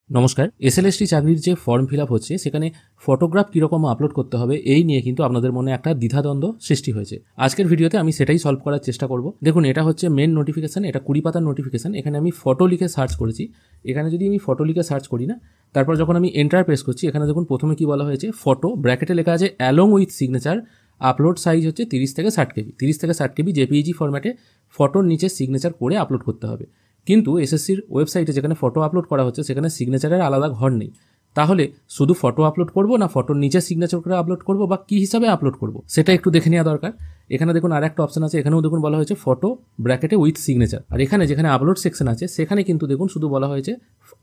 নমস্কার। এসএলএসটি চাকরির যে ফর্ম ফিল আপ হচ্ছে সেখানে ফটোগ্রাফ কীরকম আপলোড করতে হবে এই নিয়ে কিন্তু আপনাদের মনে একটা দ্বিধাদ্বন্দ্ব সৃষ্টি হয়েছে। আজকের ভিডিওতে আমি সেটাই সলভ করার চেষ্টা করব। দেখুন, এটা হচ্ছে মেন নোটিফিকেশান, এটা 20 পাতার নোটিফিকেশান। এখানে আমি ফটো লিখে সার্চ করেছি। এখানে যদি আমি ফটো লিখে সার্চ করি না, তারপর যখন আমি এন্টার প্রেস করছি, এখানে দেখুন প্রথমে কি বলা হয়েছে, ফটো ব্র্যাকেটে লেখা আছে along with signature, upload size হচ্ছে 30 থেকে 60 কেবি। 30 থেকে 60 কেবি জেপিইজি ফরম্যাটে ফটোর নিচে সিগনেচার করে আপলোড করতে হবে। কিন্তু এসএসসির ওয়েবসাইটে যেখানে ফটো আপলোড করা হচ্ছে সেখানে সিগনেচারের আলাদা ঘর নেই। তাহলে শুধু ফটো আপলোড করব না ফটোর নিচে সিগনেচার করে আপলোড করব বা কী হিসাবে আপলোড করব সেটা একটু দেখে নেওয়া দরকার। এখানে দেখুন আর একটা অপশন আছে, এখানেও দেখুন বলা হয়েছে ফটো ব্র্যাকেটে উইথ সিগনেচার। আর এখানে যেখানে আপলোড সেকশন আছে সেখানে কিন্তু দেখুন শুধু বলা হয়েছে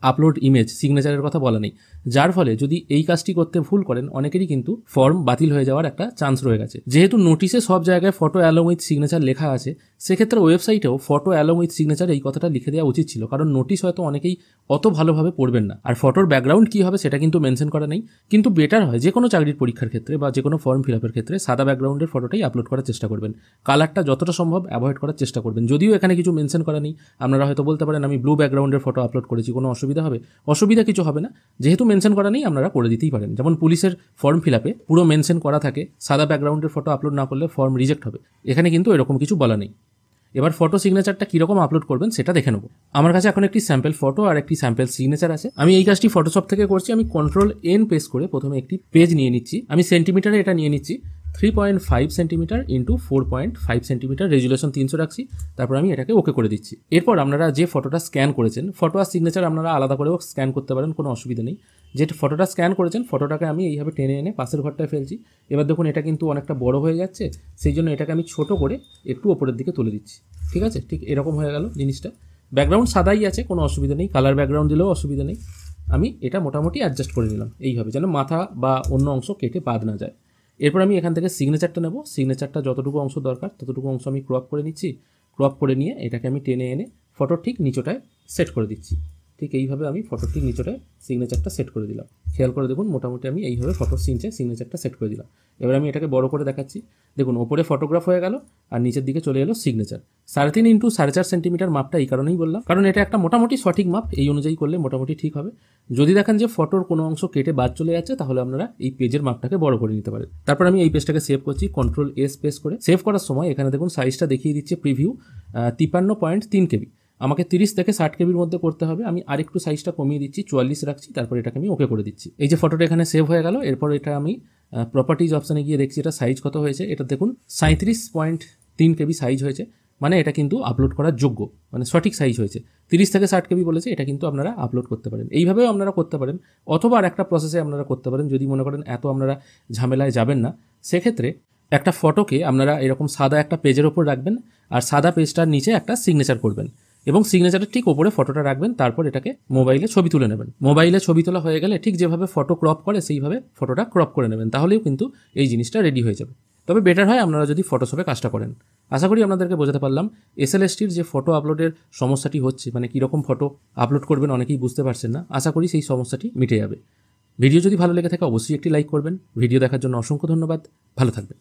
আপলোড ইমেজ, সিগনেচারের কথা বলা নেই। যার ফলে যদি এই কাজটি করতে ভুল করেন অনেকেরই কিন্তু ফর্ম বাতিল হয়ে যাওয়ার একটা চান্স রয়ে গেছে। যেহেতু নোটিশে সব জায়গায় ফটো অ্যালং উইথ সিগনেচার লেখা আছে, সেক্ষেত্রে ওয়েবসাইটেও ফটো অ্যালং উইথ সিগনেচার এই কথাটা লিখে দেওয়া উচিত ছিল, কারণ নোটিশ হয়তো অনেকেই অত ভালোভাবে পড়বেন না। আর ফটোর ব্যাকগ্রাউন্ড কী হবে সেটা কিন্তু মেনশন করা নেই। কিন্তু বেটার হয় যে কোনো চাকরির পরীক্ষার ক্ষেত্রে বা যে কোনো ফর্ম ফিল আপের ক্ষেত্রে সাদা ব্যাকগ্রাউন্ডের ফটোটাই আপলোড করার চেষ্টা করবেন। কালারটা যতটা সম্ভব অ্যাভয়েড করার চেষ্টা করবেন। যদিও এখানে কিছু মেনশন করা নেই, আপনারা হয়তো বলতে পারেন আমি ব্লু ব্যাকগ্রাউন্ডের ফটো আপলোড করেছি, কোনো অসুবিধা হবে? অসুবিধা কিছু হবে না, যেহেতু মেনশন করা নেই আপনারা করে দিতেই পারেন। যেমন পুলিশের ফর্ম ফিল আপে পুরো মেনশন করা থাকে, সাদা ব্যাকগ্রাউন্ডের ফটো আপলোড না করলে ফর্ম রিজেক্ট হবে। এখানে কিন্তু এরকম কিছু বলা নেই। এবার ফটো সিগনেচারটা কীরকম আপলোড করবেন সেটা দেখে নেব। আমার কাছে এখন একটি স্যাম্পল ফটো আর একটি স্যাম্পল সিগনেচার আছে। আমি এই কাজটি ফটোশপ থেকে করছি। আমি Ctrl+N প্রেস করে প্রথমে একটি পেজ নিয়ে নিচ্ছি। আমি সেন্টিমিটারে এটা নিয়ে নিচ্ছি, 3.5 সেন্টিমিটার ইন্টু 4.5 সেন্টিমিটার, রেজুলেশন 300 রাখছি। তারপর আমি এটাকে ওকে করে দিচ্ছি। এরপর আপনারা যে ফটোটা স্ক্যান করেছেন, ফটো আর সিগনেচার আপনারা আলাদা করেও স্ক্যান করতে পারেন, কোনো অসুবিধা নেই। যে ফটোটা স্ক্যান করেছেন ফটোটাকে আমি এইভাবে টেনে এনে পাশের ঘরটায় ফেলছি। এবার দেখুন এটা কিন্তু অনেকটা বড় হয়ে যাচ্ছে, সেই জন্য এটাকে আমি ছোট করে একটু ওপরের দিকে তুলে দিচ্ছি। ঠিক আছে, ঠিক এরকম হয়ে গেল জিনিসটা। ব্যাকগ্রাউন্ড সাদাই আছে, কোনো অসুবিধা নেই, কালার ব্যাকগ্রাউন্ড দিলেও অসুবিধা নেই। আমি এটা মোটামুটি অ্যাডজাস্ট করে নিলাম এইভাবে, যেন মাথা বা অন্য অংশ কেটে বাদ না যায়। এরপর আমি এখান থেকে সিগনেচারটা নেব। সিগনেচারটা যতটুকু অংশ দরকার ততটুকু অংশ আমি ক্রপ করে নিচ্ছি। ক্রপ করে নিয়ে এটাকে আমি টেনে এনে ফটোর ঠিক নিচটায় সেট করে দিচ্ছি। ঠিক এইভাবে আমি ফটোর ঠিক নিচটায় সিগনেচারটা সেট করে দিলাম। খেয়াল করে দেখুন মোটামুটি আমি এইভাবে ফটোর সিগনেচারটা সেট করে দিলাম। এবার আমি এটাকে বড় করে দেখাচ্ছি। দেখুন ওপরে ফটোগ্রাফ হয়ে গেল আর নিচের দিকে চলে এলো সিগনেচার। 3.5 ইন্টু 4.5 সেন্টিমিটার মাপটা এই কারণেই বললাম, কারণ এটা একটা মোটামুটি সঠিক মাপ, এই অনুযায়ী করলে মোটামুটি ঠিক হবে। যদি দেখেন যে ফটোর কোনো অংশ কেটে বাদ চলে যাচ্ছে তাহলে আপনারা এই পেজের মাপটাকে বড় করে নিতে পারেন। তারপর আমি এই পেজটাকে সেভ করছি Ctrl+S প্রেস করে। সেভ করার সময় এখানে দেখুন সাইজটা দেখিয়ে দিচ্ছে প্রিভিউ 53.3 কেবি। আমাকে 30 থেকে 60 কেবির মধ্যে করতে হবে। আমি আরেকটু সাইজটা কমিয়ে দিচ্ছি, 44 রাখছি। তারপর এটাকে আমি ওকে করে দিচ্ছি। এই যে ফটোটা এখানে সেভ হয়ে গেল। এরপর এটা আমি প্রপার্টিজ অপশানে গিয়ে দেখছি এটা সাইজ কত হয়েছে। এটা দেখুন 37.3 কেবি সাইজ হয়েছে, মানে এটা কিন্তু আপলোড করার যোগ্য, মানে সঠিক সাইজ হয়েছে। 30 থেকে 60 কেবি বলেছে, এটা কিন্তু আপনারা আপলোড করতে পারেন। এইভাবেও আপনারা করতে পারেন, অথবা আর একটা প্রসেসে আপনারা করতে পারেন। যদি মনে করেন এত আপনারা ঝামেলায় যাবেন না, সেক্ষেত্রে একটা ফটোকে আপনারা এরকম সাদা একটা পেজের ওপর রাখবেন আর সাদা পেজটার নিচে একটা সিগনেচার করবেন এবং সিগনেচারের ঠিক ওপরে ফটোটা রাখবেন। তারপর এটাকে মোবাইলে ছবি তুলে নেবেন। মোবাইলে ছবি তোলা হয়ে গেলে ঠিক যেভাবে ফটো ক্রপ করে সেইভাবে ফটোটা ক্রপ করে নেবেন, তাহলেও কিন্তু এই জিনিসটা রেডি হয়ে যাবে। তবে বেটার হয় আপনারা যদি ফটোশপে কাজটা করেন। আশা করি আপনাদেরকে বোঝাতে পারলাম। এসএলএসটির যে ফটো আপলোডের সমস্যাটি হচ্ছে, মানে কীরকম ফটো আপলোড করবেন অনেকেই বুঝতে পারছেন না, আশা করি সেই সমস্যাটি মিটে যাবে। ভিডিও যদি ভালো লেগে থাকে অবশ্যই একটি লাইক করবেন। ভিডিও দেখার জন্য অসংখ্য ধন্যবাদ। ভালো থাকবেন।